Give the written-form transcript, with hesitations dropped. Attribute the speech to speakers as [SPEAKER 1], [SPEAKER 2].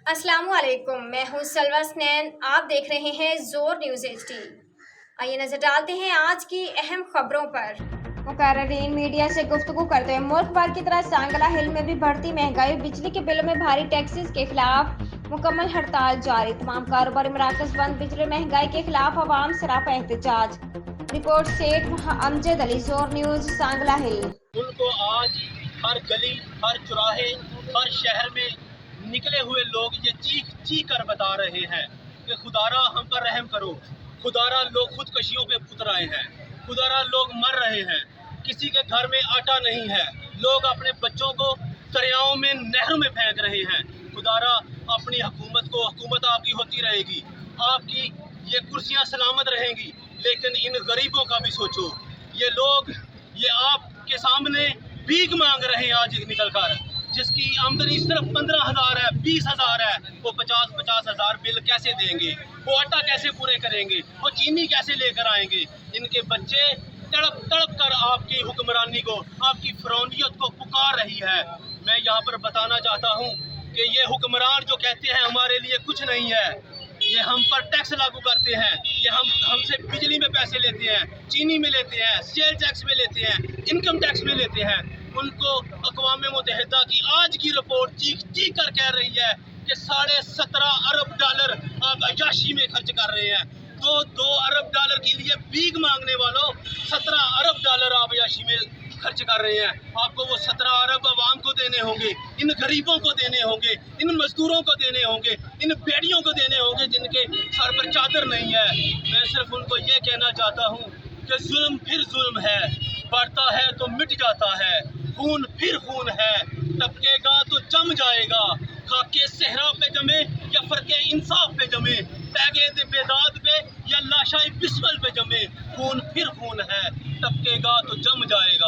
[SPEAKER 1] अस्सलामु अलैकुम, मैं हूँ सलवा स्नैन। आप देख रहे हैं जोर न्यूज़ HD। आइए नजर डालते हैं आज की अहम खबरों पर। मुकर्ररीन मीडिया से गुफ्तगू करते हुए मुल्क भर की तरह सांगला हिल में भी बढ़ती महंगाई, बिजली के बिलों में भारी टैक्सेस के खिलाफ मुकम्मल हड़ताल जारी। तमाम कारोबारी मराकज बंद, बिजली महंगाई के खिलाफ अवाम सरापा एहतजाज। रिपोर्ट शेख अमजद अली, जोर न्यूज़, सांगला हिल।
[SPEAKER 2] उनको आज हर गली, हर चौराहे, हर शहर में निकले हुए लोग ये चीख चीख कर बता रहे हैं कि खुदारा हम पर रहम करो, खुदारा लोग खुदकशियों पे उतर आए हैं, खुदारा लोग मर रहे हैं, किसी के घर में आटा नहीं है, लोग अपने बच्चों को दरियाओं में, नहरों में फेंक रहे हैं। खुदारा अपनी हुकूमत आपकी होती रहेगी, आपकी ये कुर्सियां सलामत रहेंगी, लेकिन इन गरीबों का भी सोचो। ये लोग ये आपके सामने भीख मांग रहे हैं आज निकल कर, जिसकी आमदनी सिर्फ 15,000 है, 20,000 है, वो 50-50 हज़ार बिल कैसे देंगे? वो आटा कैसे पूरे करेंगे? वो चीनी कैसे लेकर आएंगे? इनके बच्चे तड़प तड़प कर आपकी हुक्मरानी को, आपकी फिरौनियत को पुकार रही है। मैं यहाँ पर बताना चाहता हूँ कि ये हुक्मरान जो कहते हैं हमारे लिए कुछ नहीं है, ये हम पर टैक्स लागू करते हैं, ये हमसे बिजली में पैसे लेते हैं, चीनी में लेते हैं, सेल टैक्स में लेते हैं, इनकम टैक्स में लेते हैं। उनको अक़वाम मुत्तहिदा की आज की रिपोर्ट चीख चीख कर कह रही है कि 17.5 अरब डॉलर आप अयाशी में खर्च कर रहे हैं। 2 अरब डॉलर के लिए भीख मांगने वालों 17 अरब डॉलर आप अयाशी में खर्च कर रहे हैं। आपको वो 17 अरब आवाम को देने होंगे, इन गरीबों को देने होंगे, इन मजदूरों को देने होंगे, इन बेड़ियों को देने होंगे जिनके सर पर चादर नहीं है। मैं सिर्फ उनको ये कहना चाहता हूँ कि जुल्म फिर जुल्म है, बढ़ता है तो मिट जाता है, खून फिर खून है, टपकेगा तो जम जाएगा। खाके सहरा पे जमे या फर्के इंसाफ पे जमे, पैगे बेदाद पे या लाशाई बिस्मल पे जमे, खून फिर खून है, टपकेगा तो जम जाएगा।